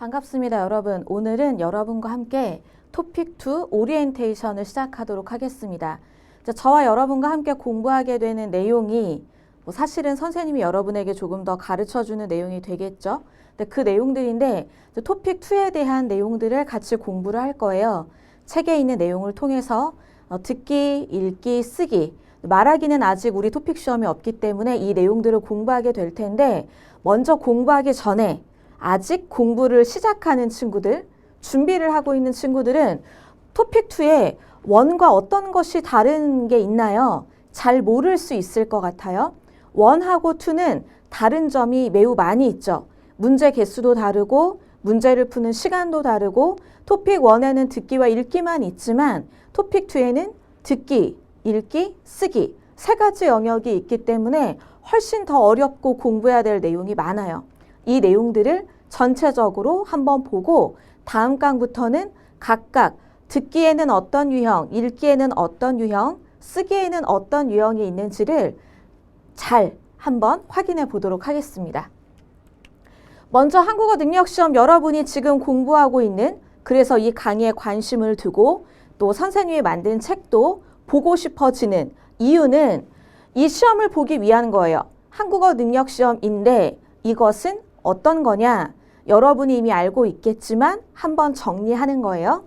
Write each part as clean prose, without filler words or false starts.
반갑습니다, 여러분. 오늘은 여러분과 함께 토픽2 오리엔테이션을 시작하도록 하겠습니다. 저와 여러분과 함께 공부하게 되는 내용이 사실은 선생님이 여러분에게 조금 더 가르쳐주는 내용이 되겠죠. 근데 그 내용들인데 토픽2에 대한 내용들을 같이 공부를 할 거예요. 책에 있는 내용을 통해서 듣기, 읽기, 쓰기, 말하기는 아직 우리 토픽 시험이 없기 때문에 이 내용들을 공부하게 될 텐데 먼저 공부하기 전에 아직 공부를 시작하는 친구들, 준비를 하고 있는 친구들은 토픽2에 원과 어떤 것이 다른 게 있나요? 잘 모를 수 있을 것 같아요. 원하고 2는 다른 점이 매우 많이 있죠. 문제 개수도 다르고 문제를 푸는 시간도 다르고 토픽 1에는 듣기와 읽기만 있지만 토픽 2에는 듣기, 읽기, 쓰기 세 가지 영역이 있기 때문에 훨씬 더 어렵고 공부해야 될 내용이 많아요. 이 내용들을 전체적으로 한번 보고 다음 강부터는 각각 듣기에는 어떤 유형, 읽기에는 어떤 유형, 쓰기에는 어떤 유형이 있는지를 잘 한번 확인해 보도록 하겠습니다. 먼저 한국어 능력시험 여러분이 지금 공부하고 있는, 그래서 이 강의에 관심을 두고 또 선생님이 만든 책도 보고 싶어지는 이유는 이 시험을 보기 위한 거예요. 한국어 능력시험인데 이것은 어떤 거냐? 여러분이 이미 알고 있겠지만 한번 정리하는 거예요.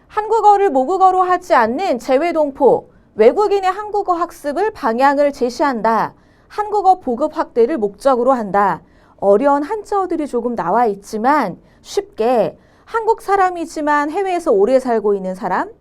한국어를 모국어로 하지 않는 재외동포, 외국인의 한국어 학습을 방향을 제시한다. 한국어 보급 확대를 목적으로 한다. 어려운 한자어들이 조금 나와 있지만 쉽게 한국 사람이지만 해외에서 오래 살고 있는 사람,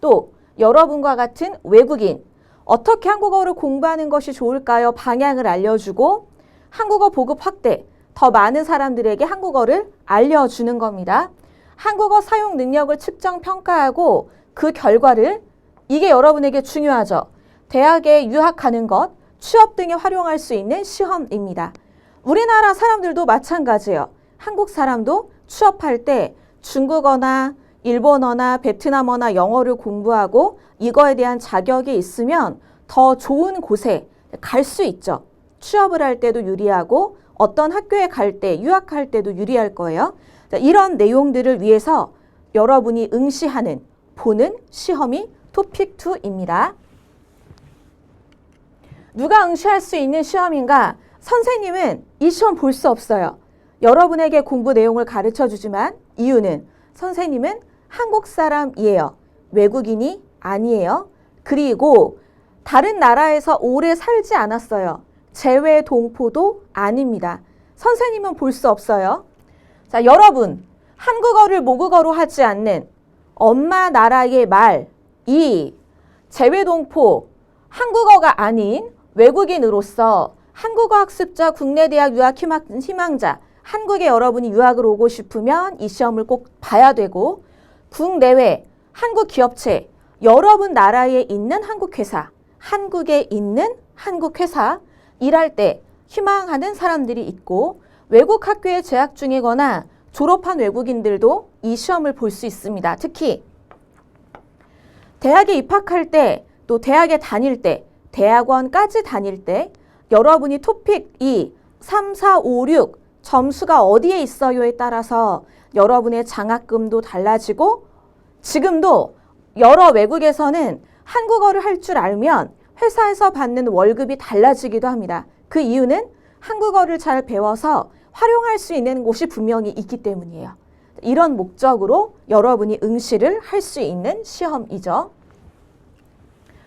또 여러분과 같은 외국인, 어떻게 한국어를 공부하는 것이 좋을까요? 방향을 알려주고 한국어 보급 확대, 더 많은 사람들에게 한국어를 알려주는 겁니다. 한국어 사용 능력을 측정 평가하고 그 결과를, 이게 여러분에게 중요하죠. 대학에 유학하는 것, 취업 등에 활용할 수 있는 시험입니다. 우리나라 사람들도 마찬가지예요. 한국 사람도 취업할 때 중국어나 일본어나 베트남어나 영어를 공부하고 이거에 대한 자격이 있으면 더 좋은 곳에 갈 수 있죠. 취업을 할 때도 유리하고 어떤 학교에 갈 때, 유학할 때도 유리할 거예요. 자, 이런 내용들을 위해서 여러분이 응시하는, 보는 시험이 토픽2입니다. 누가 응시할 수 있는 시험인가? 선생님은 이 시험 볼 수 없어요. 여러분에게 공부 내용을 가르쳐 주지만 이유는 선생님은 한국 사람이에요. 외국인이 아니에요. 그리고 다른 나라에서 오래 살지 않았어요. 재외 동포도 아닙니다. 선생님은 볼 수 없어요. 자, 여러분, 한국어를 모국어로 하지 않는 엄마 나라의 말, 이 재외 동포, 한국어가 아닌 외국인으로서 한국어 학습자, 국내 대학 유학 희망자, 한국에 여러분이 유학을 오고 싶으면 이 시험을 꼭 봐야 되고, 국내외, 한국 기업체, 여러분 나라에 있는 한국 회사, 한국에 있는 한국 회사, 일할 때 희망하는 사람들이 있고 외국 학교에 재학 중이거나 졸업한 외국인들도 이 시험을 볼 수 있습니다. 특히 대학에 입학할 때, 또 대학에 다닐 때, 대학원까지 다닐 때 여러분이 토픽 2, 3, 4, 5, 6 점수가 어디에 있어요에 따라서 여러분의 장학금도 달라지고 지금도 여러 외국에서는 한국어를 할 줄 알면 회사에서 받는 월급이 달라지기도 합니다. 그 이유는 한국어를 잘 배워서 활용할 수 있는 곳이 분명히 있기 때문이에요. 이런 목적으로 여러분이 응시를 할 수 있는 시험이죠.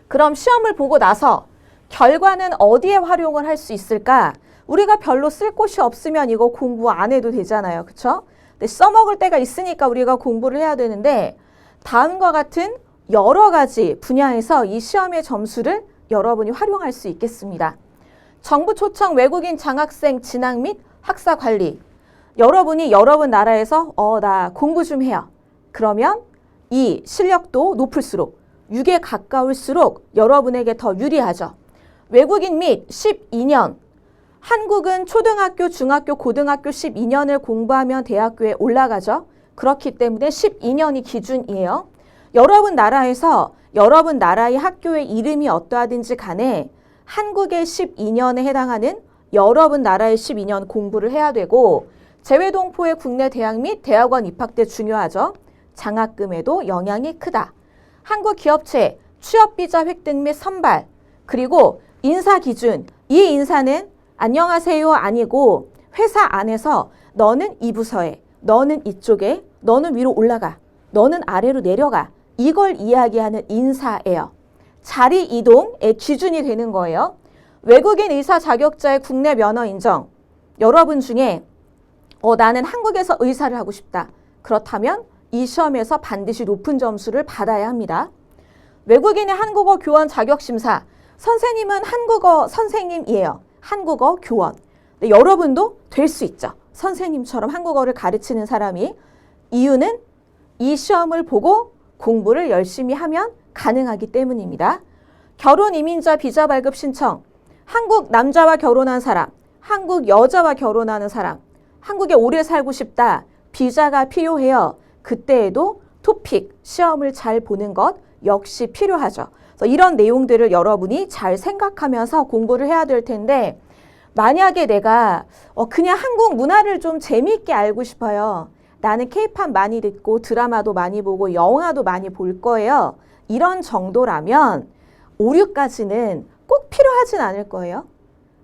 그럼 시험을 보고 나서 결과는 어디에 활용을 할 수 있을까? 우리가 별로 쓸 곳이 없으면 이거 공부 안 해도 되잖아요. 그렇죠? 근데 써먹을 때가 있으니까 우리가 공부를 해야 되는데 다음과 같은 여러 가지 분야에서 이 시험의 점수를 여러분이 활용할 수 있겠습니다. 정부 초청 외국인 장학생 진학 및 학사 관리. 여러분이 여러분 나라에서 나 공부 좀 해요. 그러면 이 실력도 높을수록 6에 가까울수록 여러분에게 더 유리하죠. 외국인 및 12년. 한국은 초등학교, 중학교, 고등학교 12년을 공부하면 대학교에 올라가죠. 그렇기 때문에 12년이 기준이에요. 여러분 나라에서 여러분 나라의 학교의 이름이 어떠하든지 간에 한국의 12년에 해당하는 여러분 나라의 12년 공부를 해야 되고 재외동포의 국내 대학 및 대학원 입학 때 중요하죠. 장학금에도 영향이 크다. 한국 기업체 취업비자 획득 및 선발, 그리고 인사 기준. 이 인사는 안녕하세요 아니고 회사 안에서 너는 이 부서에, 너는 이쪽에, 너는 위로 올라가, 너는 아래로 내려가. 이걸 이야기하는 인사예요. 자리 이동의 기준이 되는 거예요. 외국인 의사 자격자의 국내 면허 인정. 여러분 중에 나는 한국에서 의사를 하고 싶다. 그렇다면 이 시험에서 반드시 높은 점수를 받아야 합니다. 외국인의 한국어 교원 자격심사. 선생님은 한국어 선생님이에요. 한국어 교원. 근데 여러분도 될 수 있죠. 선생님처럼 한국어를 가르치는 사람이. 이유는 이 시험을 보고 공부를 열심히 하면 가능하기 때문입니다. 결혼 이민자 비자 발급 신청. 한국 남자와 결혼한 사람, 한국 여자와 결혼하는 사람, 한국에 오래 살고 싶다. 비자가 필요해요. 그때에도 토픽 시험을 잘 보는 것 역시 필요하죠. 그래서 이런 내용들을 여러분이 잘 생각하면서 공부를 해야 될 텐데, 만약에 내가 그냥 한국 문화를 좀 재미있게 알고 싶어요. 나는 케이팝 많이 듣고 드라마도 많이 보고 영화도 많이 볼 거예요. 이런 정도라면 오류까지는 꼭 필요하진 않을 거예요.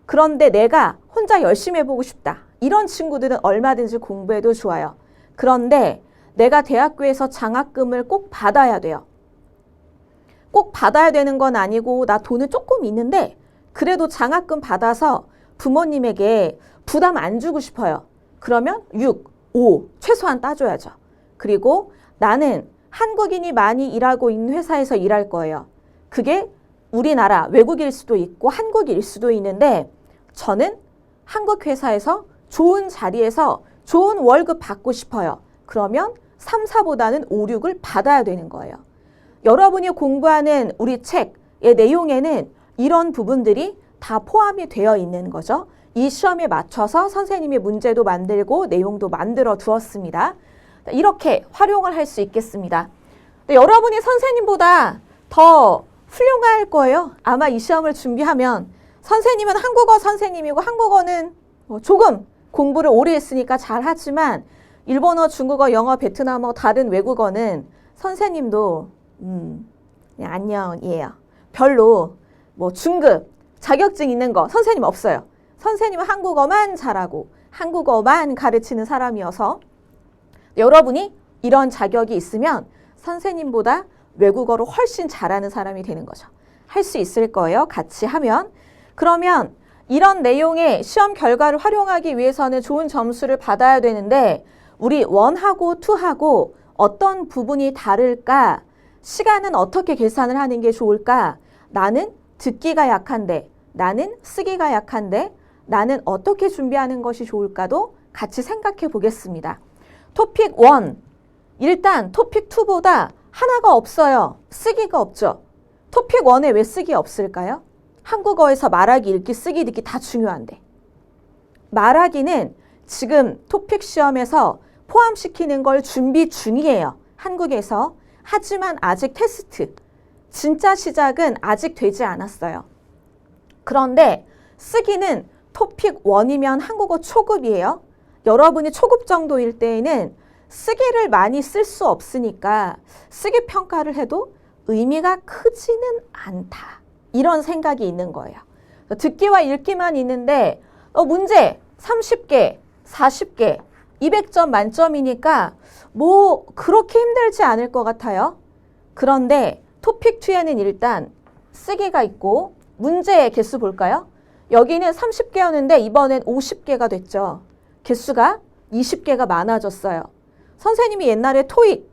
그런데 내가 혼자 열심히 해보고 싶다. 이런 친구들은 얼마든지 공부해도 좋아요. 그런데 내가 대학교에서 장학금을 꼭 받아야 돼요. 꼭 받아야 되는 건 아니고 나 돈은 조금 있는데 그래도 장학금 받아서 부모님에게 부담 안 주고 싶어요. 그러면 6, 5 최소한 따줘야죠. 그리고 나는 한국인이 많이 일하고 있는 회사에서 일할 거예요. 그게 우리나라 외국일 수도 있고 한국일 수도 있는데 저는 한국 회사에서 좋은 자리에서 좋은 월급 받고 싶어요. 그러면 3, 4보다는 5, 6을 받아야 되는 거예요. 여러분이 공부하는 우리 책의 내용에는 이런 부분들이 다 포함이 되어 있는 거죠. 이 시험에 맞춰서 선생님이 문제도 만들고 내용도 만들어 두었습니다. 이렇게 활용을 할 수 있겠습니다. 여러분이 선생님보다 더 훌륭할 거예요. 아마 이 시험을 준비하면. 선생님은 한국어 선생님이고 한국어는 조금 공부를 오래 했으니까 잘하지만 일본어, 중국어, 영어, 베트남어 다른 외국어는 선생님도 그냥 안녕이에요. 별로 중급 자격증 있는 거 선생님 없어요. 선생님은 한국어만 잘하고 한국어만 가르치는 사람이어서 여러분이 이런 자격이 있으면 선생님보다 외국어를 훨씬 잘하는 사람이 되는 거죠. 할 수 있을 거예요. 같이 하면. 그러면 이런 내용의 시험 결과를 활용하기 위해서는 좋은 점수를 받아야 되는데 우리 1하고 2하고 어떤 부분이 다를까? 시간은 어떻게 계산을 하는 게 좋을까? 나는 듣기가 약한데, 나는 쓰기가 약한데, 나는 어떻게 준비하는 것이 좋을까도 같이 생각해 보겠습니다. 토픽 1. 일단 토픽 2보다 하나가 없어요. 쓰기가 없죠. 토픽 1에 왜 쓰기 없을까요? 한국어에서 말하기, 읽기, 쓰기, 듣기 다 중요한데. 말하기는 지금 토픽 시험에서 포함시키는 걸 준비 중이에요. 한국에서. 하지만 아직 테스트, 진짜 시작은 아직 되지 않았어요. 그런데 쓰기는 토픽 1이면 한국어 초급이에요. 여러분이 초급 정도일 때에는 쓰기를 많이 쓸 수 없으니까 쓰기 평가를 해도 의미가 크지는 않다. 이런 생각이 있는 거예요. 듣기와 읽기만 있는데 문제 30개, 40개, 200점 만점이니까 그렇게 힘들지 않을 것 같아요. 그런데 토픽 2에는 일단 쓰기가 있고 문제의 개수 볼까요? 여기는 30개였는데 이번엔 50개가 됐죠. 개수가 20개가 많아졌어요. 선생님이 옛날에 토익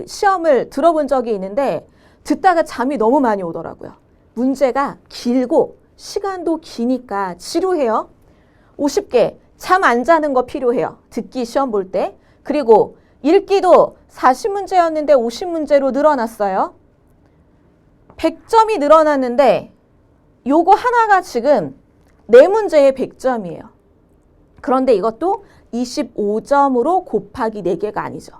시험을 들어본 적이 있는데 듣다가 잠이 너무 많이 오더라고요. 문제가 길고 시간도 기니까 지루해요. 50개, 잠 안 자는 거 필요해요. 듣기 시험 볼 때. 그리고 읽기도 40문제였는데 50문제로 늘어났어요. 100점이 늘어났는데 요거 하나가 지금 4문제에 100점이에요. 그런데 이것도 25점으로 곱하기 4개가 아니죠.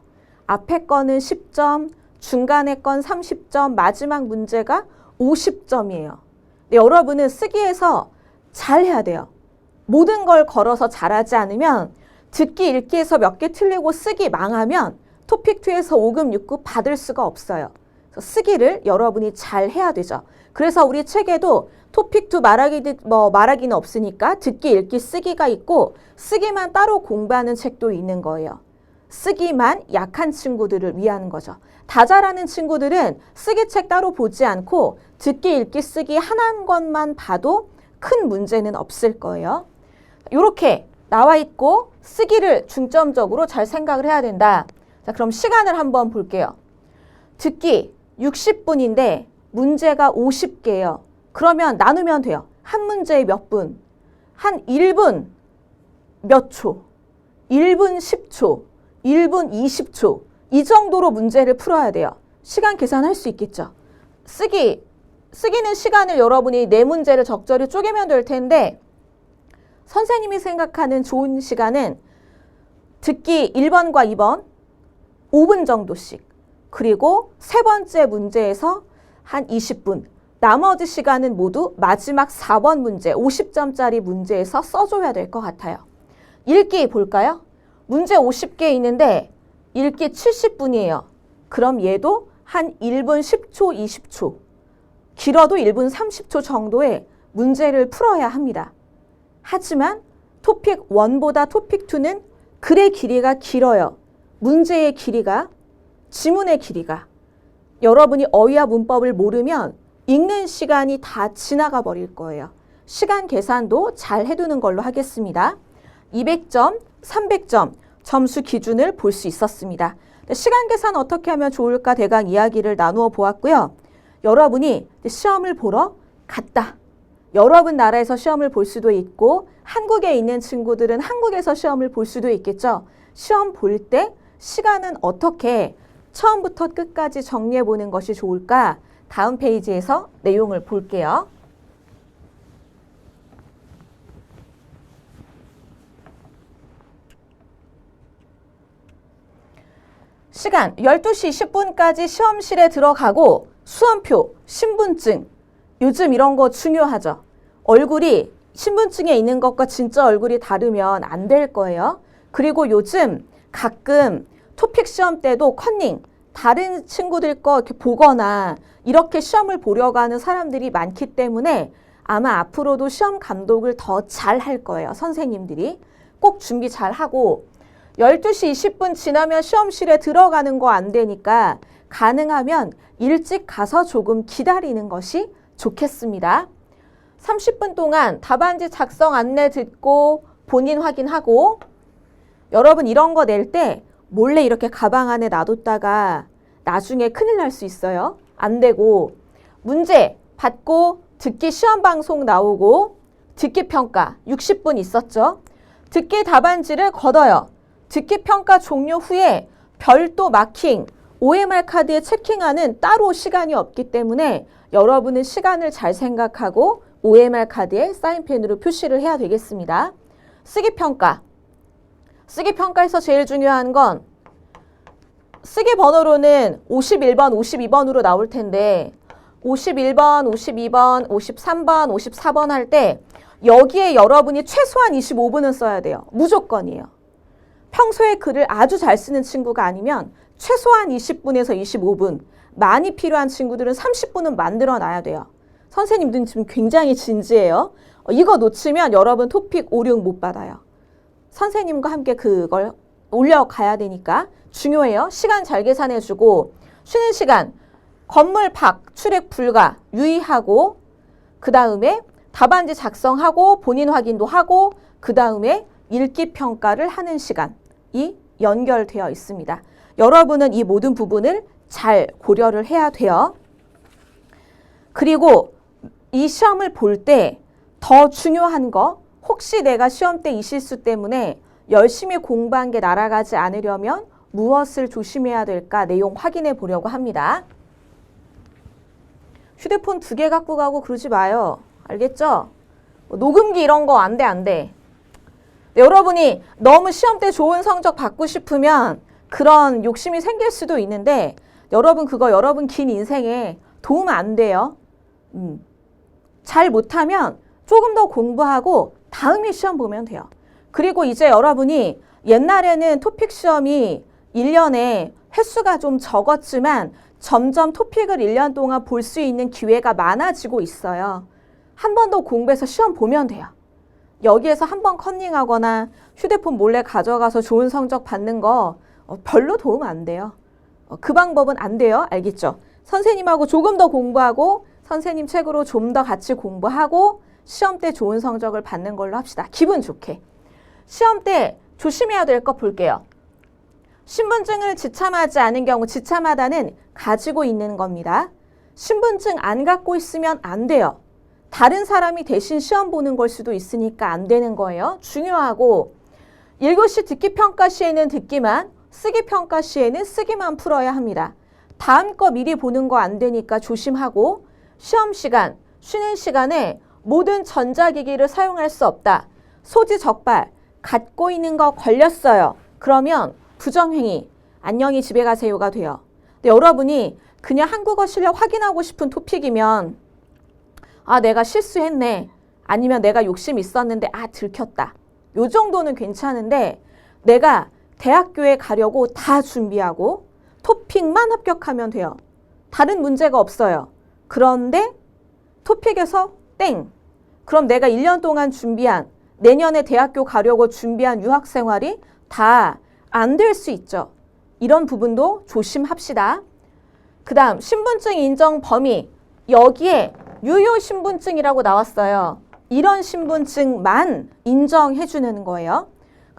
앞에 거는 10점, 중간에 건 30점, 마지막 문제가 50점이에요. 여러분은 쓰기에서 잘 해야 돼요. 모든 걸 걸어서 잘하지 않으면 듣기 읽기에서 몇 개 틀리고 쓰기 망하면 토픽2에서 5급, 6급 받을 수가 없어요. 그래서 쓰기를 여러분이 잘 해야 되죠. 그래서 우리 책에도 토픽2 말하기는 없으니까 듣기, 읽기, 쓰기가 있고 쓰기만 따로 공부하는 책도 있는 거예요. 쓰기만 약한 친구들을 위한 거죠. 다 잘하는 친구들은 쓰기 책 따로 보지 않고 듣기, 읽기, 쓰기 하나인 것만 봐도 큰 문제는 없을 거예요. 이렇게 나와 있고 쓰기를 중점적으로 잘 생각을 해야 된다. 자, 그럼 시간을 한번 볼게요. 듣기 60분인데 문제가 50개예요. 그러면 나누면 돼요. 한 문제에 몇 분? 한 1분 몇 초? 1분 10초, 1분 20초. 이 정도로 문제를 풀어야 돼요. 시간 계산할 수 있겠죠. 쓰기는 시간을 여러분이 네 문제를 적절히 쪼개면 될 텐데 선생님이 생각하는 좋은 시간은 듣기 1번과 2번 5분 정도씩, 그리고 세 번째 문제에서 한 20분, 나머지 시간은 모두 마지막 4번 문제 50점짜리 문제에서 써줘야 될 것 같아요. 읽기 볼까요? 문제 50개 있는데 읽기 70분이에요. 그럼 얘도 한 1분 10초, 20초, 길어도 1분 30초 정도의 문제를 풀어야 합니다. 하지만 토픽 1보다 토픽 2는 글의 길이가 길어요. 문제의 길이가, 지문의 길이가. 여러분이 어휘와 문법을 모르면 읽는 시간이 다 지나가 버릴 거예요. 시간 계산도 잘 해두는 걸로 하겠습니다. 200점, 300점 점수 기준을 볼 수 있었습니다. 시간 계산 어떻게 하면 좋을까 대강 이야기를 나누어 보았고요. 여러분이 시험을 보러 갔다. 여러분 나라에서 시험을 볼 수도 있고 한국에 있는 친구들은 한국에서 시험을 볼 수도 있겠죠. 시험 볼 때 시간은 어떻게 처음부터 끝까지 정리해 보는 것이 좋을까? 다음 페이지에서 내용을 볼게요. 시간 12시 20분까지 시험실에 들어가고 수험표, 신분증, 요즘 이런 거 중요하죠. 얼굴이 신분증에 있는 것과 진짜 얼굴이 다르면 안 될 거예요. 그리고 요즘 가끔 토픽 시험 때도 컨닝, 다른 친구들 거 이렇게 보거나 이렇게 시험을 보려고 하는 사람들이 많기 때문에 아마 앞으로도 시험 감독을 더 잘 할 거예요. 선생님들이. 꼭 준비 잘 하고 12시 20분 지나면 시험실에 들어가는 거 안 되니까 가능하면 일찍 가서 조금 기다리는 것이 좋겠습니다. 30분 동안 답안지 작성 안내 듣고 본인 확인하고 여러분 이런 거 낼 때 몰래 이렇게 가방 안에 놔뒀다가 나중에 큰일 날 수 있어요. 안 되고 문제 받고 듣기 시험 방송 나오고 듣기 평가 60분 있었죠. 듣기 답안지를 걷어요. 듣기 평가 종료 후에 별도 마킹, OMR 카드에 체킹하는 따로 시간이 없기 때문에 여러분은 시간을 잘 생각하고 OMR 카드에 사인펜으로 표시를 해야 되겠습니다. 쓰기 평가. 쓰기 평가에서 제일 중요한 건 쓰기 번호로는 51번, 52번으로 나올 텐데 51번, 52번, 53번, 54번 할 때 여기에 여러분이 최소한 25분은 써야 돼요. 무조건이에요. 평소에 글을 아주 잘 쓰는 친구가 아니면 최소한 20분에서 25분, 많이 필요한 친구들은 30분은 만들어 놔야 돼요. 선생님들은 지금 굉장히 진지해요. 이거 놓치면 여러분 토픽 5, 6 못 받아요. 선생님과 함께 그걸 올려가야 되니까 중요해요. 시간 잘 계산해주고 쉬는 시간, 건물 밖 출입 불가 유의하고 그 다음에 답안지 작성하고 본인 확인도 하고 그 다음에 읽기 평가를 하는 시간이 연결되어 있습니다. 여러분은 이 모든 부분을 잘 고려를 해야 돼요. 그리고 이 시험을 볼 때 더 중요한 거, 혹시 내가 시험 때 이 실수 때문에 열심히 공부한 게 날아가지 않으려면 무엇을 조심해야 될까 내용 확인해 보려고 합니다. 휴대폰 2개 갖고 가고 그러지 마요. 알겠죠? 녹음기 이런 거 안 돼, 안 돼. 여러분이 너무 시험 때 좋은 성적 받고 싶으면 그런 욕심이 생길 수도 있는데 여러분 그거 여러분 긴 인생에 도움 안 돼요. 잘 못하면 조금 더 공부하고 다음에 시험 보면 돼요. 그리고 이제 여러분이 옛날에는 토픽 시험이 1년에 횟수가 좀 적었지만 점점 토픽을 1년 동안 볼 수 있는 기회가 많아지고 있어요. 한 번 더 공부해서 시험 보면 돼요. 여기에서 한 번 컨닝하거나 휴대폰 몰래 가져가서 좋은 성적 받는 거 별로 도움 안 돼요. 그 방법은 안 돼요. 알겠죠? 선생님하고 조금 더 공부하고 선생님 책으로 좀 더 같이 공부하고 시험 때 좋은 성적을 받는 걸로 합시다. 기분 좋게. 시험 때 조심해야 될 거 볼게요. 신분증을 지참하지 않은 경우, 지참하다는 가지고 있는 겁니다. 신분증 안 갖고 있으면 안 돼요. 다른 사람이 대신 시험 보는 걸 수도 있으니까 안 되는 거예요. 중요하고 1교시 듣기 평가 시에는 듣기만, 쓰기 평가 시에는 쓰기만 풀어야 합니다. 다음 거 미리 보는 거 안 되니까 조심하고 시험 시간, 쉬는 시간에 모든 전자기기를 사용할 수 없다. 소지 적발, 갖고 있는 거 걸렸어요. 그러면 부정행위, 안녕히 집에 가세요가 돼요. 근데 여러분이 그냥 한국어 실력 확인하고 싶은 토픽이면 아, 내가 실수했네. 아니면 내가 욕심 있었는데 들켰다. 요 정도는 괜찮은데 내가 대학교에 가려고 다 준비하고 토픽만 합격하면 돼요. 다른 문제가 없어요. 그런데 토픽에서 땡. 그럼 내가 1년 동안 준비한, 내년에 대학교 가려고 준비한 유학생활이 다 안 될 수 있죠. 이런 부분도 조심합시다. 그 다음 신분증 인정 범위. 여기에 유효 신분증이라고 나왔어요. 이런 신분증만 인정해 주는 거예요.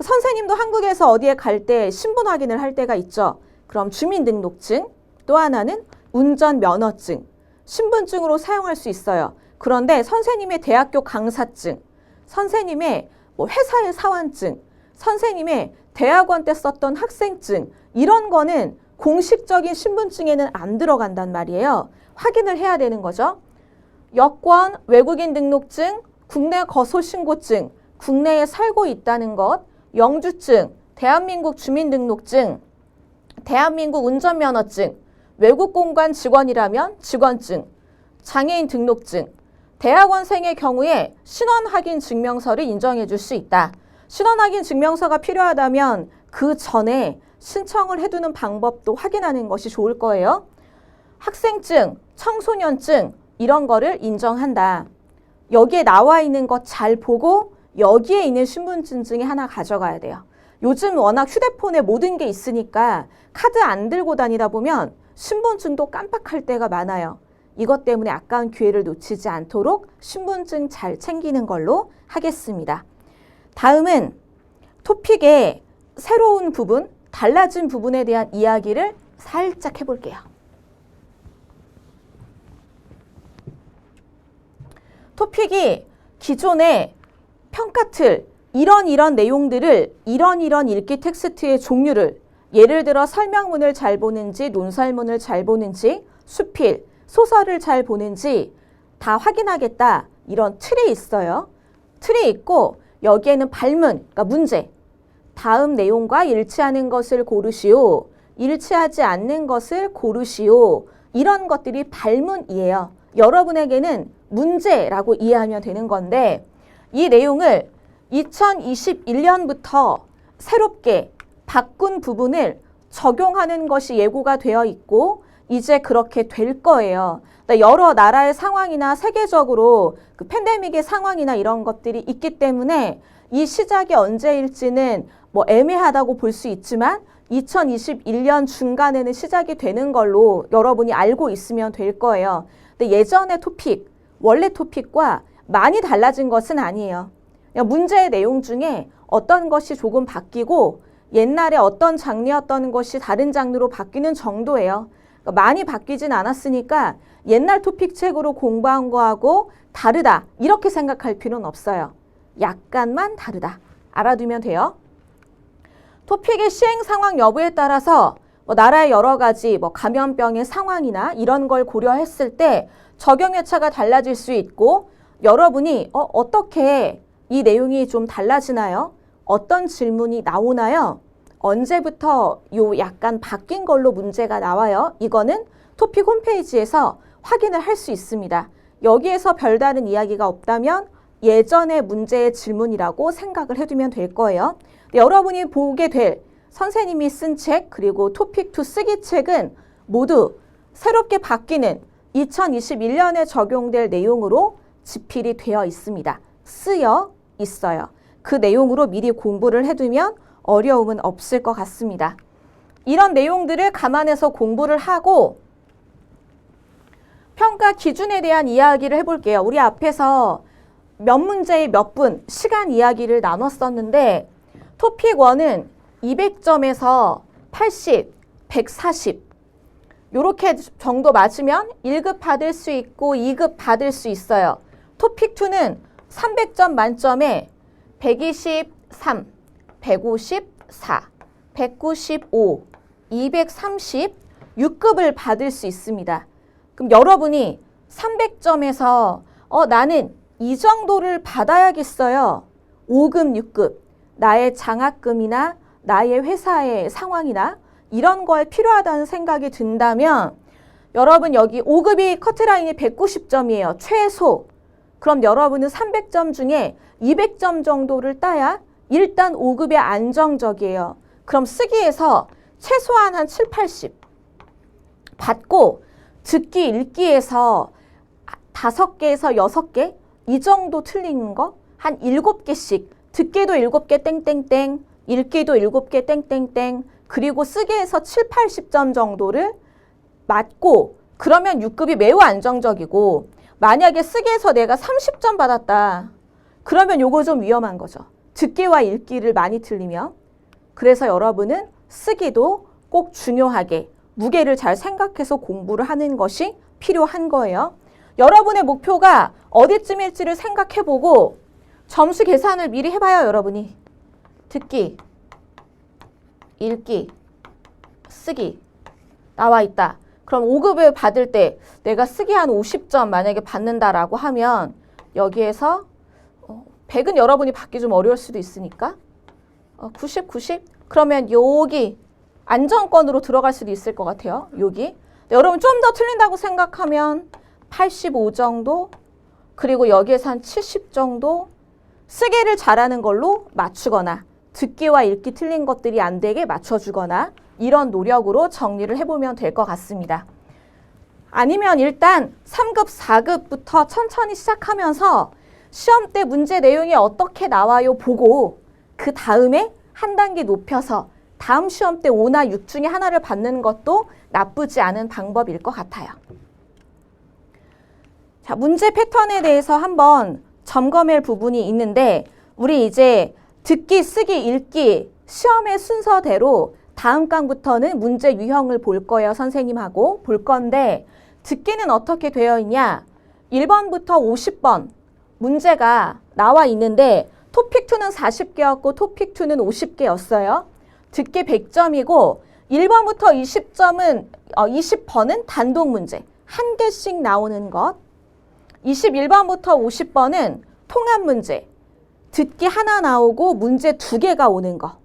선생님도 한국에서 어디에 갈 때 신분 확인을 할 때가 있죠. 그럼 주민등록증, 또 하나는 운전면허증, 신분증으로 사용할 수 있어요. 그런데 선생님의 대학교 강사증, 선생님의 회사의 사원증, 선생님의 대학원 때 썼던 학생증, 이런 거는 공식적인 신분증에는 안 들어간단 말이에요. 확인을 해야 되는 거죠. 여권, 외국인 등록증, 국내 거소신고증, 국내에 살고 있다는 것, 영주증, 대한민국 주민등록증, 대한민국 운전면허증, 외국 공관 직원이라면 직원증, 장애인 등록증, 대학원생의 경우에 신원 확인 증명서를 인정해 줄 수 있다. 신원 확인 증명서가 필요하다면 그 전에 신청을 해두는 방법도 확인하는 것이 좋을 거예요. 학생증, 청소년증 이런 거를 인정한다. 여기에 나와 있는 것 잘 보고 여기에 있는 신분증 중에 하나 가져가야 돼요. 요즘 워낙 휴대폰에 모든 게 있으니까 카드 안 들고 다니다 보면 신분증도 깜빡할 때가 많아요. 이것 때문에 아까운 기회를 놓치지 않도록 신분증 잘 챙기는 걸로 하겠습니다. 다음은 토픽의 새로운 부분, 달라진 부분에 대한 이야기를 살짝 해볼게요. 토픽이 기존의 평가틀, 이런 내용들을 이런 읽기 텍스트의 종류를 예를 들어 설명문을 잘 보는지 논설문을 잘 보는지 수필, 소설을 잘 보는지 다 확인하겠다. 이런 틀이 있어요. 틀이 있고 여기에는 발문, 그러니까 문제. 다음 내용과 일치하는 것을 고르시오. 일치하지 않는 것을 고르시오. 이런 것들이 발문이에요. 여러분에게는 문제라고 이해하면 되는 건데 이 내용을 2021년부터 새롭게 바꾼 부분을 적용하는 것이 예고가 되어 있고 이제 그렇게 될 거예요. 여러 나라의 상황이나 세계적으로 그 팬데믹의 상황이나 이런 것들이 있기 때문에 이 시작이 언제일지는 애매하다고 볼 수 있지만 2021년 중간에는 시작이 되는 걸로 여러분이 알고 있으면 될 거예요. 근데 예전의 토픽, 원래 토픽과 많이 달라진 것은 아니에요. 문제의 내용 중에 어떤 것이 조금 바뀌고 옛날에 어떤 장르였던 것이 다른 장르로 바뀌는 정도예요. 많이 바뀌진 않았으니까 옛날 토픽 책으로 공부한 거하고 다르다 이렇게 생각할 필요는 없어요. 약간만 다르다. 알아두면 돼요. 토픽의 시행 상황 여부에 따라서 나라의 여러 가지 감염병의 상황이나 이런 걸 고려했을 때 적용 회차가 달라질 수 있고 여러분이 어떻게 이 내용이 좀 달라지나요? 어떤 질문이 나오나요? 언제부터 요 약간 바뀐 걸로 문제가 나와요? 이거는 토픽 홈페이지에서 확인을 할 수 있습니다. 여기에서 별다른 이야기가 없다면 예전의 문제의 질문이라고 생각을 해두면 될 거예요. 여러분이 보게 될 선생님이 쓴 책 그리고 토픽2 쓰기 책은 모두 새롭게 바뀌는 2021년에 적용될 내용으로 집필이 되어 있습니다. 쓰여 있어요. 그 내용으로 미리 공부를 해두면 어려움은 없을 것 같습니다. 이런 내용들을 감안해서 공부를 하고 평가 기준에 대한 이야기를 해볼게요. 우리 앞에서 몇 문제의 몇 분, 시간 이야기를 나눴었는데 토픽 1은 200점에서 80, 140 이렇게 정도 맞으면 1급 받을 수 있고 2급 받을 수 있어요. 토픽 2는 300점 만점에 123, 154, 195, 230, 6급을 받을 수 있습니다. 그럼 여러분이 300점에서 나는 이 정도를 받아야겠어요. 5급, 6급, 나의 장학금이나 나의 회사의 상황이나 이런 거에 필요하다는 생각이 든다면 여러분 여기 5급이 커트라인이 190점이에요. 최소. 그럼 여러분은 300점 중에 200점 정도를 따야 일단 5급에 안정적이에요. 그럼 쓰기에서 최소한 한 7, 80 받고 듣기, 읽기에서 5개에서 6개 이 정도 틀리는 거 한 7개씩 듣기도 7개 땡땡땡 읽기도 7개 땡땡땡 그리고 쓰기에서 7, 80점 정도를 맞고 그러면 6급이 매우 안정적이고 만약에 쓰기에서 내가 30점 받았다. 그러면 요거 좀 위험한 거죠. 듣기와 읽기를 많이 틀리면. 그래서 여러분은 쓰기도 꼭 중요하게 무게를 잘 생각해서 공부를 하는 것이 필요한 거예요. 여러분의 목표가 어디쯤일지를 생각해보고 점수 계산을 미리 해봐요, 여러분이. 듣기, 읽기, 쓰기 나와 있다. 그럼 5급을 받을 때 내가 쓰기 한 50점 만약에 받는다라고 하면 여기에서 100은 여러분이 받기 좀 어려울 수도 있으니까 90, 90? 그러면 여기 안정권으로 들어갈 수도 있을 것 같아요. 여기. 여러분 좀 더 틀린다고 생각하면 85 정도 그리고 여기에서 한 70 정도 쓰기를 잘하는 걸로 맞추거나 듣기와 읽기 틀린 것들이 안 되게 맞춰주거나 이런 노력으로 정리를 해보면 될 것 같습니다. 아니면 일단 3급, 4급부터 천천히 시작하면서 시험 때 문제 내용이 어떻게 나와요 보고 그 다음에 한 단계 높여서 다음 시험 때 5나 6 중에 하나를 받는 것도 나쁘지 않은 방법일 것 같아요. 자, 문제 패턴에 대해서 한번 점검할 부분이 있는데 우리 이제 듣기, 쓰기, 읽기 시험의 순서대로 다음 강부터는 문제 유형을 볼 거예요. 선생님하고 볼 건데 듣기는 어떻게 되어 있냐? 1번부터 50번 문제가 나와 있는데 토픽2는 40개였고 토픽2는 50개였어요. 듣기 100점이고 1번부터 20번은 단독 문제 한 개씩 나오는 것 21번부터 50번은 통합 문제 듣기 하나 나오고 문제 2개가 오는 거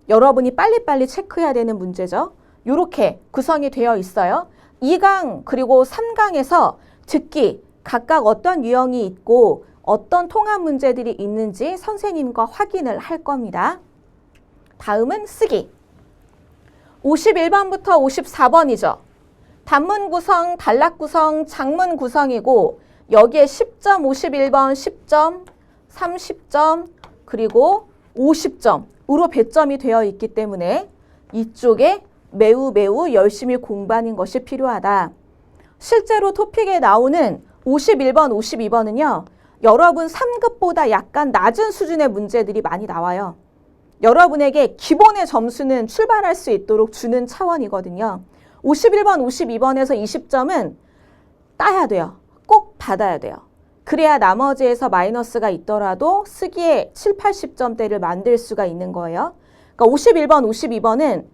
여러분이 빨리빨리 체크해야 되는 문제죠. 이렇게 구성이 되어 있어요. 2강 그리고 3강에서 듣기 각각 어떤 유형이 있고 어떤 통합 문제들이 있는지 선생님과 확인을 할 겁니다. 다음은 쓰기. 51번부터 54번이죠. 단문 구성, 단락 구성, 장문 구성이고 여기에 10점, 51번 10점, 30점, 그리고 50점으로 배점이 되어 있기 때문에 이쪽에 매우 열심히 공부하는 것이 필요하다. 실제로 토픽에 나오는 51번, 52번은요. 여러분 3급보다 약간 낮은 수준의 문제들이 많이 나와요. 여러분에게 기본의 점수는 출발할 수 있도록 주는 차원이거든요. 51번, 52번에서 20점은 따야 돼요. 꼭 받아야 돼요. 그래야 나머지에서 마이너스가 있더라도 쓰기에 7, 80점대를 만들 수가 있는 거예요. 그러니까 51번, 52번은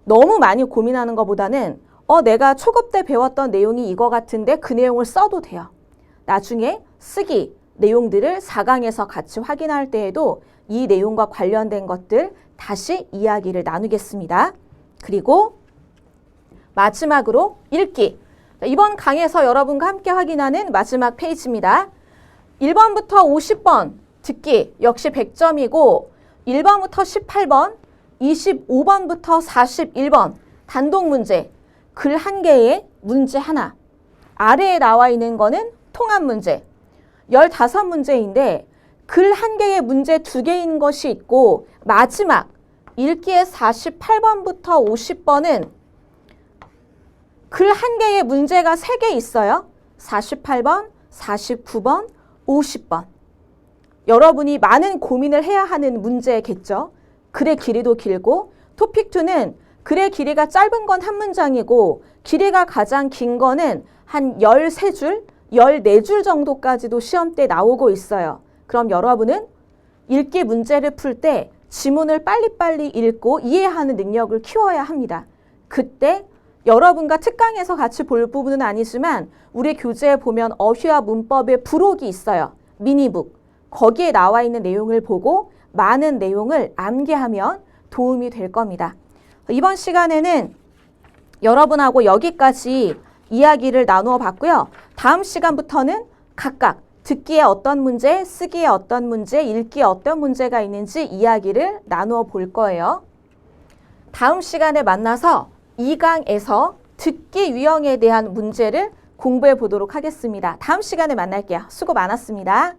너무 많이 고민하는 것보다는 내가 초급 때 배웠던 내용이 이거 같은데 그 내용을 써도 돼요. 나중에 쓰기 내용들을 4강에서 같이 확인할 때에도 이 내용과 관련된 것들 다시 이야기를 나누겠습니다. 그리고 마지막으로 읽기. 이번 강에서 여러분과 함께 확인하는 마지막 페이지입니다. 1번부터 50번 듣기 역시 100점이고 1번부터 18번, 25번부터 41번 단독 문제, 글 한 개에 문제 하나. 아래에 나와 있는 거는 통합 문제. 15문제인데 글 한 개에 문제 2개인 것이 있고 마지막 읽기의 48번부터 50번은 글 한 개에 문제가 3개 있어요. 48번, 49번, 50번. 여러분이 많은 고민을 해야 하는 문제겠죠. 글의 길이도 길고 토픽2는 글의 길이가 짧은 건 한 문장이고 길이가 가장 긴 거는 한 13줄, 14줄 정도까지도 시험 때 나오고 있어요. 그럼 여러분은 읽기 문제를 풀 때 지문을 빨리빨리 읽고 이해하는 능력을 키워야 합니다. 그때 여러분과 특강에서 같이 볼 부분은 아니지만 우리 교재에 보면 어휘와 문법의 부록이 있어요. 미니북. 거기에 나와 있는 내용을 보고 많은 내용을 암기하면 도움이 될 겁니다. 이번 시간에는 여러분하고 여기까지 이야기를 나누어 봤고요. 다음 시간부터는 각각 듣기에 어떤 문제, 쓰기에 어떤 문제, 읽기에 어떤 문제가 있는지 이야기를 나누어 볼 거예요. 다음 시간에 만나서 2강에서 듣기 유형에 대한 문제를 공부해 보도록 하겠습니다. 다음 시간에 만날게요. 수고 많았습니다.